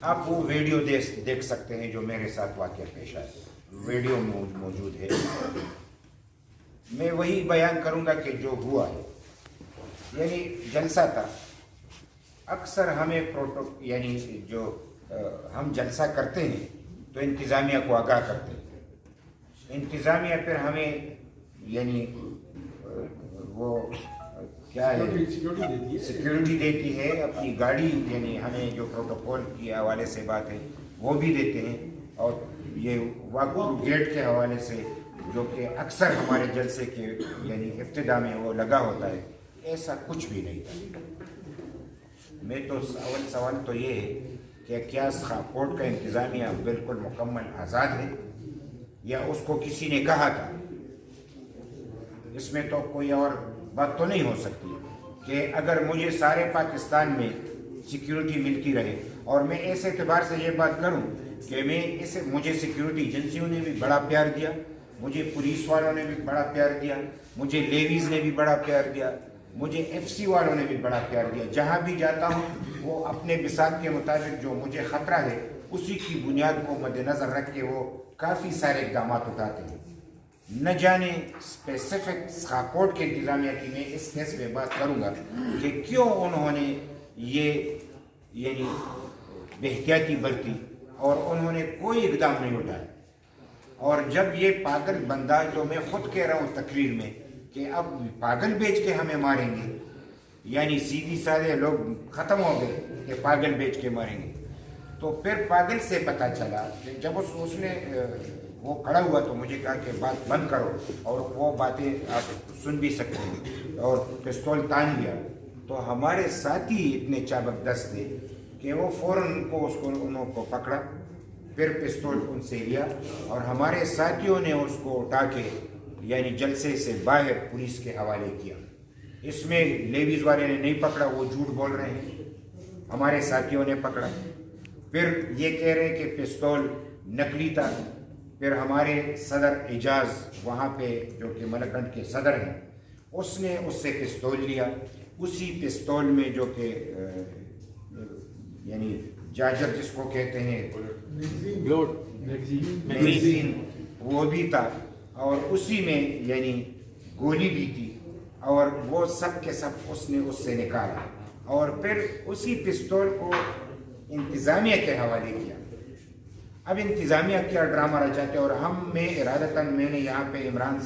آپ وہ ویڈیو دیکھ سکتے ہیں جو میرے ساتھ واقعہ پیش آیا. ویڈیو موجود ہے. میں وہی بیان کروں گا کہ جو ہوا ہے. یعنی جلسہ تھا. اکثر ہمیں یعنی جو ہم جلسہ کرتے ہیں تو انتظامیہ کو آگاہ کرتے ہیں. انتظامیہ پھر ہمیں یعنی وہ کیا ہے سیکیورٹی دیتی ہے. اپنی گاڑی یعنی ہمیں جو پروٹوکول کے حوالے سے بات ہے وہ بھی دیتے ہیں. اور یہ واک گیٹ کے حوالے سے جو کہ اکثر ہمارے جلسے کے یعنی ابتدا میں وہ لگا ہوتا ہے. ایسا کچھ بھی نہیں تھا. میں تو اول سوال تو یہ ہے کہ کیا کورٹ کا انتظامیہ بالکل مکمل آزاد ہے یا اس کو کسی نے کہا تھا؟ اس میں تو کوئی اور بات تو نہیں ہو سکتی کہ اگر مجھے سارے پاکستان میں سیکیورٹی ملتی رہے اور میں اس اعتبار سے یہ بات کروں کہ مجھے سیکیورٹی ایجنسیوں نے بھی بڑا پیار دیا, مجھے پولیس والوں نے بھی بڑا پیار دیا, مجھے لیویز نے بھی بڑا پیار دیا, مجھے ایف سی والوں نے بھی بڑا پیار دیا. جہاں بھی جاتا ہوں وہ اپنے بساط کے مطابق جو مجھے خطرہ ہے اسی کی بنیاد کو مد نظر رکھ کے وہ کافی سارے اقدامات اٹھاتے ہیں. نہ جانے اسپیسیفک کورٹ کے انتظامیہ کی میں اس کیس میں بات کروں گا کہ کیوں انہوں نے یہ یعنی بے احتیاطی برتی اور انہوں نے کوئی اقدام نہیں اٹھایا. اور جب یہ پاگل بندہ, جو میں خود کہہ رہا ہوں تقریر میں کہ اب پاگل بیچ کے ہمیں ماریں گے, یعنی سیدھی سادے لوگ ختم ہو گئے کہ پاگل بیچ کے ماریں گے. تو پھر پاگل سے پتہ چلا کہ جب اس نے وہ کھڑا ہوا تو مجھے کہا کہ بات بند کرو اور وہ باتیں آپ سن بھی سکتے ہیں, اور پستول تان لیا. تو ہمارے ساتھی اتنے چابک دست تھے کہ وہ فوراً انہوں کو پکڑا, پھر پستول ان سے لیا اور ہمارے ساتھیوں نے اس کو اٹھا کے یعنی جلسے سے باہر پولیس کے حوالے کیا. اس میں لیویز والے نے نہیں پکڑا, وہ جھوٹ بول رہے ہیں, ہمارے ساتھیوں نے پکڑا. پھر یہ کہہ رہے ہیں کہ پستول نقلی تھا. پھر ہمارے صدر اعجاز وہاں پہ جو کہ ملکنڈ کے صدر ہیں, اس نے اس سے پستول لیا. اسی پستول میں جو کہ یعنی جاجر جس کو کہتے ہیں میگزین وہ بھی تھا, اور اسی میں یعنی گولی بھی تھی, اور وہ سب کے سب اس نے اس سے نکالا اور پھر اسی پستول کو انتظامیہ کے حوالے کیا. اب انتظامیہ کیا ڈرامہ رچاتے, اور ہم میں ارادتاً میں نے یہاں پہ عمران